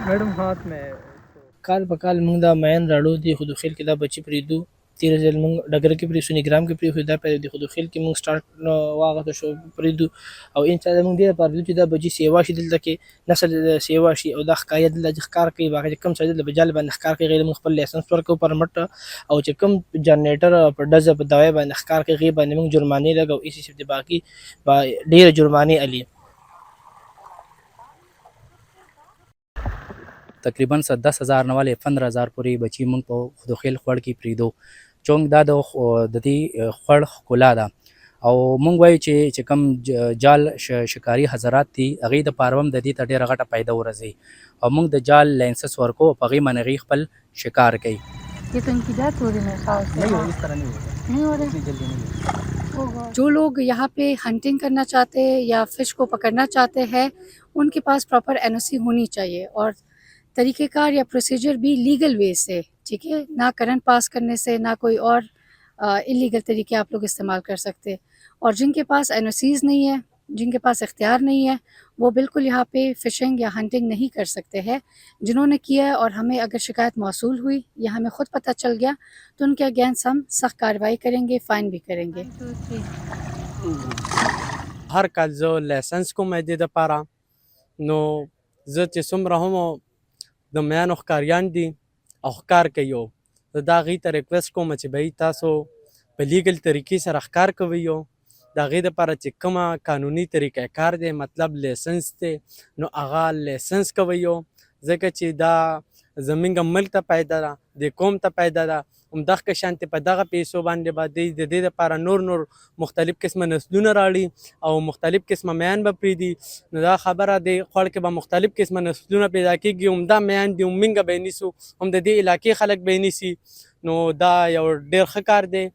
मैडम हाथ में کال په کال موږ دا مین راړو دي خو د خیل کې دا بچي پرېږدو تېره ځل موږ ډګر کې پرېښو نګرام کې پرېښو دا پرېږدي خو د خیل کې موږ سټارټ واغته شو پرېږدو او انشاءالله موږ دې لپاره چې دا بچي سیوا شي دلته کې نسل سیوا شي او دا ښکاري دلته ښکار کوي باغ چې کوم ځای دلته بجال باندې ښکار کوي غیر موږ خپل لایسنس ورکوو پرمټ او چې کوم جنریټر په ډزه په دوای باندې ښکار کوي غیر باندې موږ جرمانې لګو ایسي چې باقي ډېر جرمانې علي تقریبا 10,000 نه والے 15,000 پورې بچي مونږ په خودخیل خوړ کې پریدو چونګ دا د دې خوړ ښکلا ده او مونږ وایو چې کم جال شکاري حضرات دي هغې د پاروم د دې ته ډېره غټه پیدا ورځي او مونږ د جال لینسس ورکو په هغې باندې هغې خپل شکار کوي ये तो इनकी डेथ हो रही है मेरे ख्याल से। नहीं, इस तरह नहीं हो रही। इतनी जल्दी नहीं। जो लोग यहाँ पे हंटिंग करना चाहते हैं या फिश को पकड़ना चाहते हैं उनके पास प्रॉपर एनओसी होनी चाहिए और तरीक़ेकार या प्रोसीजर भी लीगल वे से, ठीक है, ना करंट पास करने से ना कोई और इलीगल तरीके आप लोग इस्तेमाल कर सकते। और जिनके पास एनओसीज़ नहीं है, जिनके पास इख्तियार नहीं है, वो बिल्कुल यहाँ पे फ़िशिंग या हंटिंग नहीं कर सकते हैं। जिन्होंने किया है और हमें अगर शिकायत मौसूल हुई या हमें ख़ुद पता चल गया तो उनके अगेंस्ट हम सख्त कार्रवाई करेंगे, फ़ाइन भी करेंगे। هر کال زه لایسنس کوم د دې دپاره نو زه چې څومره هم د میانو ښکاریان دي او ښکار کوي زه دا هغوی ته ریکویسټ کوم چې بهی تاسو په لیګل طریقې سره ښکار کوئ د هغې دپاره چې کومه قانوني طریقه کار دی مطلب لایسنس دی نو هغه لایسنس کوئ ځکه چې دا زمونږ ملک ته فایده ده د قوم ته فایده ده همدغه شانتې په دغه پیسو باندې به دوی د دې دپاره نور مختلف قسمه نسلونه راوړي او مختلف قسمه میان به پرېږدي نو دا خبره دی خوړ کې به مختلف قسمه نسلونه پیدا کېږي همدا میان دي موږ به یې نیسو هم د دې علاقې خلک به یې نیسي نو دا یو ډېر ښه کار دی